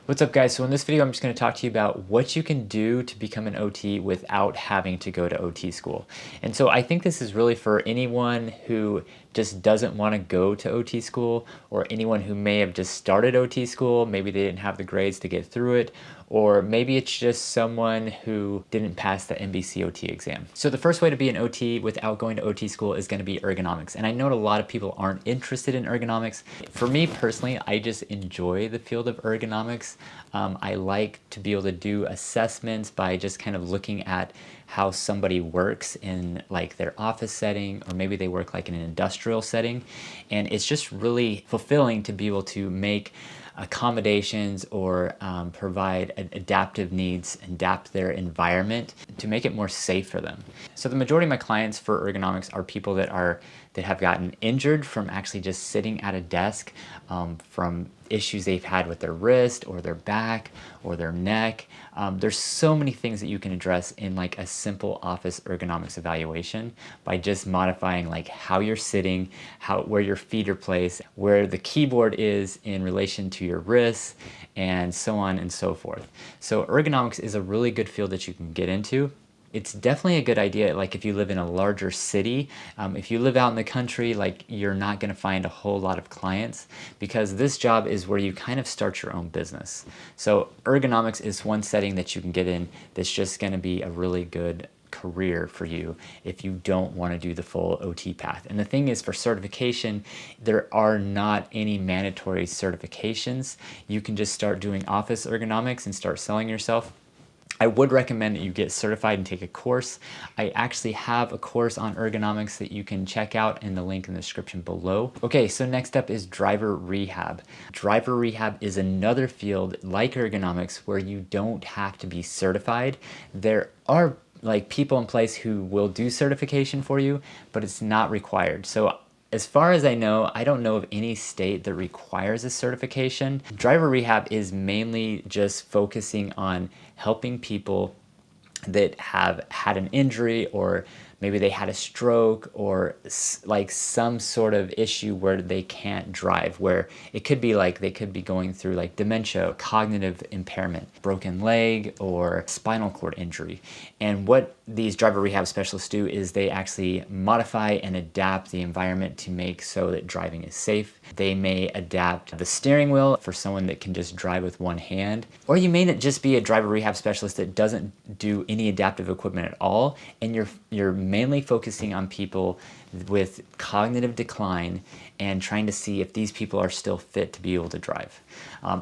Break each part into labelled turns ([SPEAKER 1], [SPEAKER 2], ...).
[SPEAKER 1] What's up, guys? So in this video, I'm just going to talk to you about what you can do to become an OT without having to go to OT school. And so I think this is really for anyone who just doesn't want to go to OT school, or anyone who may have just started OT school, maybe they didn't have the grades to get through it, or maybe it's just someone who didn't pass the NBC OT exam. So the first way to be an OT without going to OT school is going to be ergonomics. And I know a lot of people aren't interested in ergonomics. For me personally, I just enjoy the field of ergonomics. I like to be able to do assessments by just kind of looking at how somebody works in like their office setting, or maybe they work like in an industrial setting. And it's just really fulfilling to be able to make accommodations or provide adaptive needs, adapt their environment to make it more safe for them. So the majority of my clients for ergonomics are people that have gotten injured from actually just sitting at a desk, from issues they've had with their wrist or their back or their neck. There's so many things that you can address in like a simple office ergonomics evaluation by just modifying like how you're sitting, where your feet are placed, where the keyboard is in relation to your wrists, and so on and so forth. So ergonomics is a really good field that you can get into. It's definitely a good idea, like if you live in a larger city. If you live out in the country, like you're not going to find a whole lot of clients, because this job is where you kind of start your own business. So ergonomics is one setting that you can get in that's just going to be a really good career for you if you don't want to do the full OT path. And the thing is, for certification, there are not any mandatory certifications. You can just start doing office ergonomics and start selling yourself. I would recommend that you get certified and take a course. I actually have a course on ergonomics that you can check out in the link in the description below. Okay, so next up is driver rehab. Driver rehab is another field like ergonomics where you don't have to be certified. There are like people in place who will do certification for you, but it's not required. So as far as I know, I don't know of any state that requires a certification. Driver rehab is mainly just focusing on helping people that have had an injury, or maybe they had a stroke, or like some sort of issue where they can't drive, where it could be like they could be going through like dementia, cognitive impairment, broken leg, or spinal cord injury. And what these driver rehab specialists do is they actually modify and adapt the environment to make so that driving is safe. They may adapt the steering wheel for someone that can just drive with one hand, or you may not just be a driver rehab specialist that doesn't do any adaptive equipment at all, and you're mainly focusing on people with cognitive decline and trying to see if these people are still fit to be able to drive.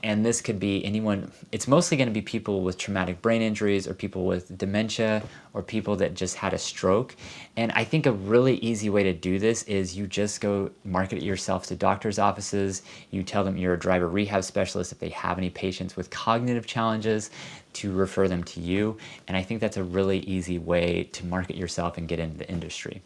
[SPEAKER 1] And this could be anyone. It's mostly going to be people with traumatic brain injuries, or people with dementia, or people that just had a stroke. And I think a really easy way to do this is you just go market yourself to doctors' offices. You tell them you're a driver rehab specialist. If they have any patients with cognitive challenges, to refer them to you. And I think that's a really easy way to market yourself and get into the industry.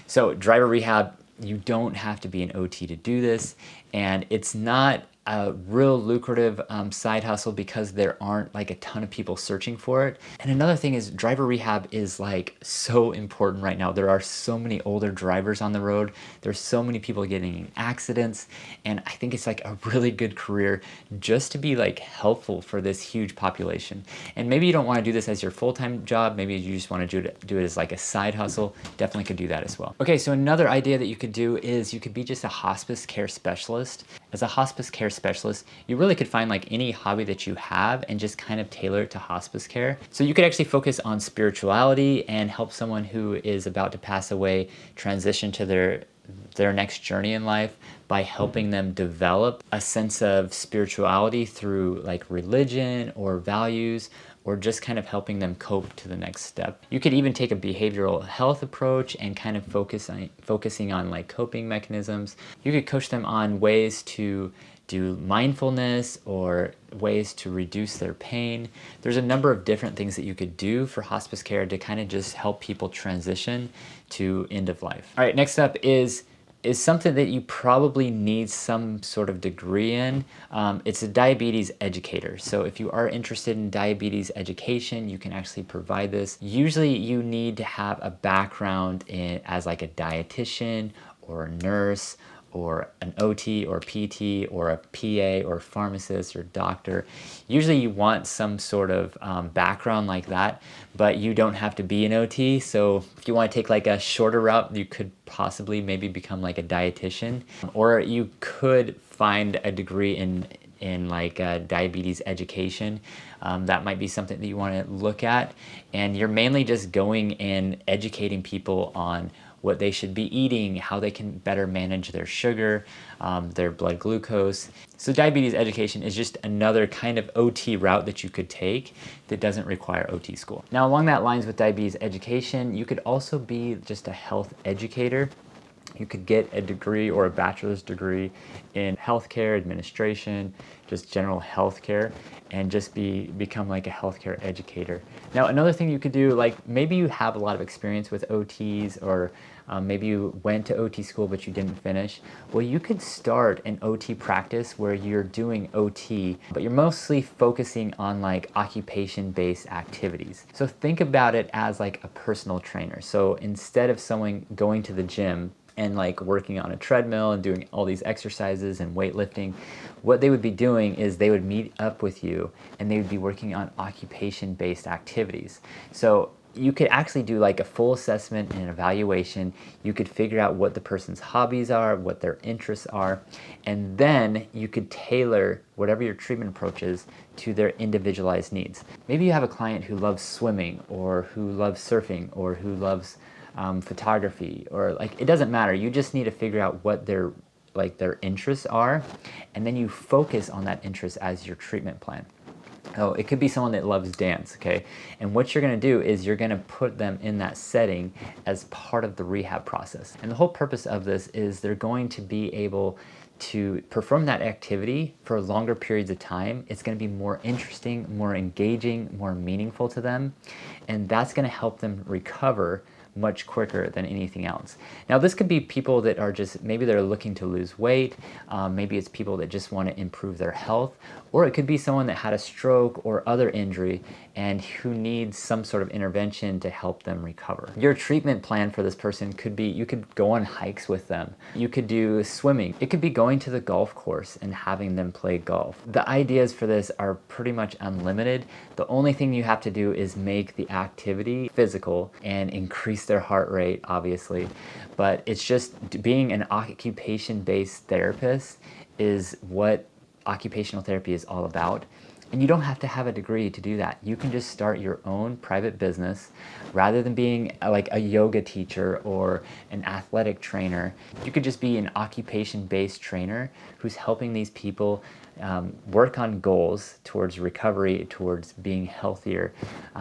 [SPEAKER 1] So driver rehab, you don't have to be an OT to do this, and it's not a real lucrative side hustle because there aren't like a ton of people searching for it. And another thing is, driver rehab is like so important right now. There are so many older drivers on the road. There's so many people getting in accidents, and I think it's like a really good career just to be like helpful for this huge population. And maybe you don't want to do this as your full-time job. Maybe you just want to do it as like a side hustle. Definitely could do that as well. Okay, so another idea that you could do is you could be just a hospice care specialist. As a hospice care specialist, you really could find like any hobby that you have and just kind of tailor it to hospice care. So you could actually focus on spirituality and help someone who is about to pass away transition to their next journey in life by helping them develop a sense of spirituality through like religion or values, or just kind of helping them cope to the next step. You could even take a behavioral health approach and kind of focusing on like coping mechanisms. You could coach them on ways to do mindfulness, or ways to reduce their pain. There's a number of different things that you could do for hospice care to kind of just help people transition to end of life. All right, next up is something that you probably need some sort of degree in. It's a diabetes educator. So if you are interested in diabetes education, you can actually provide this. Usually you need to have a background as like a dietitian or a nurse, or an OT or PT or a PA or pharmacist or doctor. Usually you want some sort of background like that, but you don't have to be an OT. So if you want to take like a shorter route, you could possibly maybe become like a dietitian, or you could find a degree in like diabetes education. That might be something that you want to look at, and you're mainly just going and educating people on what they should be eating, how they can better manage their sugar, their blood glucose. So diabetes education is just another kind of OT route that you could take that doesn't require OT school. Now, along that lines with diabetes education, you could also be just a health educator. You could get a degree or a bachelor's degree in healthcare administration, just general healthcare, and just become like a healthcare educator. Now, another thing you could do, like maybe you have a lot of experience with OTs, or maybe you went to OT school but you didn't finish. Well, you could start an OT practice where you're doing OT, but you're mostly focusing on like occupation-based activities. So think about it as like a personal trainer. So instead of someone going to the gym and like working on a treadmill and doing all these exercises and weightlifting, what they would be doing is they would meet up with you and they would be working on occupation-based activities. So you could actually do like a full assessment and evaluation. You could figure out what the person's hobbies are, what their interests are, and then you could tailor whatever your treatment approach is to their individualized needs. Maybe you have a client who loves swimming, or who loves surfing, or who loves photography, or like, it doesn't matter. You just need to figure out what their interests are, and then you focus on that interest as your treatment plan. Oh, it could be someone that loves dance, okay? And what you're gonna do is you're gonna put them in that setting as part of the rehab process. And the whole purpose of this is they're going to be able to perform that activity for longer periods of time. It's gonna be more interesting, more engaging, more meaningful to them, and that's gonna help them recover much quicker than anything else. Now, this could be people that are just, maybe they're looking to lose weight, maybe it's people that just want to improve their health, or it could be someone that had a stroke or other injury and who needs some sort of intervention to help them recover. Your treatment plan for this person could be, you could go on hikes with them, you could do swimming, it could be going to the golf course and having them play golf. The ideas for this are pretty much unlimited. The only thing you have to do is make the activity physical and increase their heart rate, obviously. But it's just being an occupation-based therapist is what occupational therapy is all about. And you don't have to have a degree to do that. You can just start your own private business rather than being like a yoga teacher or an athletic trainer. You could just be an occupation-based trainer who's helping these people work on goals towards recovery, towards being healthier,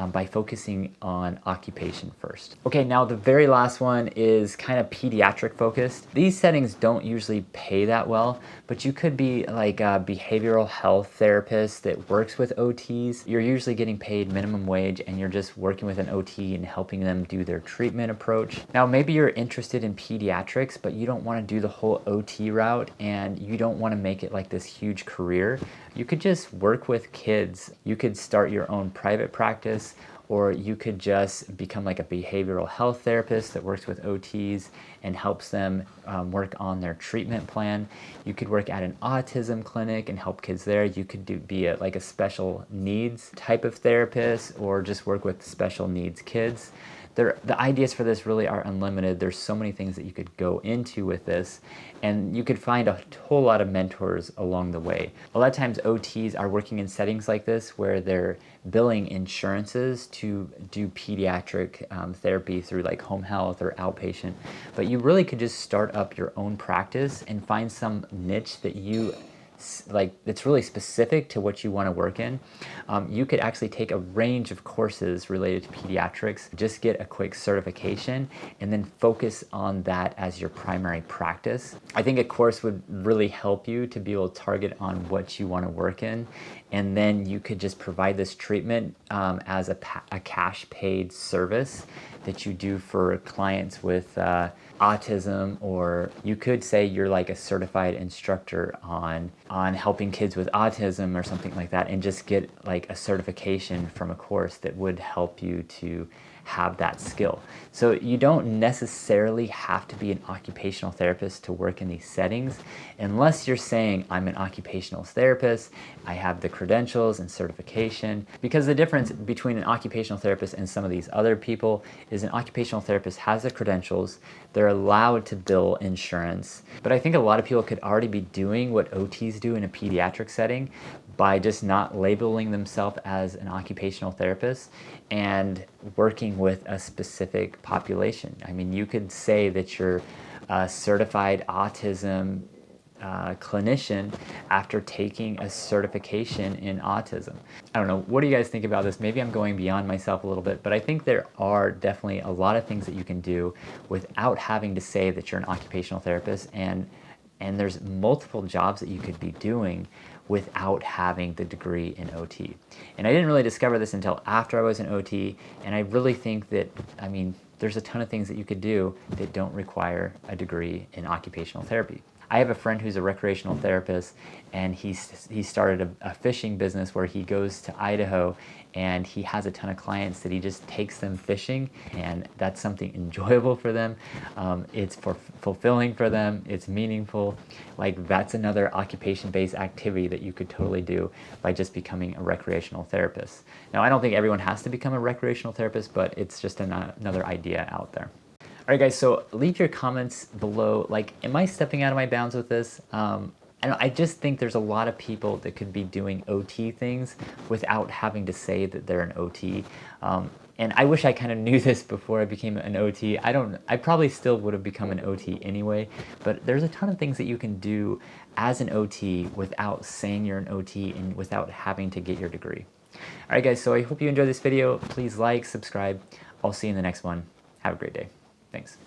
[SPEAKER 1] by focusing on occupation first. Okay, now the very last one is kind of pediatric focused. These settings don't usually pay that well, but you could be like a behavioral health therapist that works with OTs. You're usually getting paid minimum wage and you're just working with an OT and helping them do their treatment approach. Now, maybe you're interested in pediatrics, but you don't want to do the whole OT route and you don't want to make it like this huge career. You could just work with kids. You could start your own private practice, or you could just become like a behavioral health therapist that works with OTs and helps them work on their treatment plan. You could work at an autism clinic and help kids there. You could be like a special needs type of therapist, or just work with special needs kids. The ideas for this really are unlimited. There's so many things that you could go into with this, and you could find a whole lot of mentors along the way. A lot of times OTs are working in settings like this where they're billing insurances to do pediatric therapy through like home health or outpatient. But you really could just start up your own practice and find some niche that you like that's really specific to what you want to work in. You could actually take a range of courses related to pediatrics, just get a quick certification, and then focus on that as your primary practice. I think a course would really help you to be able to target on what you want to work in, and then you could just provide this treatment as a cash paid service that you do for clients with autism, or you could say you're like a certified instructor on helping kids with autism or something like that, and just get like a certification from a course that would help you to have that skill. So you don't necessarily have to be an occupational therapist to work in these settings, unless you're saying, I'm an occupational therapist, I have the credentials and certification. Because the difference between an occupational therapist and some of these other people is an occupational therapist has the credentials, they're allowed to bill insurance. But I think a lot of people could already be doing what OTs do in a pediatric setting by just not labeling themselves as an occupational therapist and working with a specific population. I mean, you could say that you're a certified autism clinician after taking a certification in autism. I don't know, what do you guys think about this? Maybe I'm going beyond myself a little bit, but I think there are definitely a lot of things that you can do without having to say that you're an occupational therapist, and there's multiple jobs that you could be doing without having the degree in OT. And I didn't really discover this until after I was an OT, and I really think that, I mean, there's a ton of things that you could do that don't require a degree in occupational therapy. I have a friend who's a recreational therapist, and he started a fishing business where he goes to Idaho and he has a ton of clients that he just takes them fishing, and that's something enjoyable for them. It's fulfilling for them. It's meaningful. Like, that's another occupation-based activity that you could totally do by just becoming a recreational therapist. Now, I don't think everyone has to become a recreational therapist, but it's just another idea out there. All right, guys, so leave your comments below. Like, am I stepping out of my bounds with this? I just think there's a lot of people that could be doing OT things without having to say that they're an OT. And I wish I kind of knew this before I became an OT. I probably still would have become an OT anyway, but there's a ton of things that you can do as an OT without saying you're an OT and without having to get your degree. All right, guys, so I hope you enjoyed this video. Please like, subscribe. I'll see you in the next one. Have a great day. Thanks.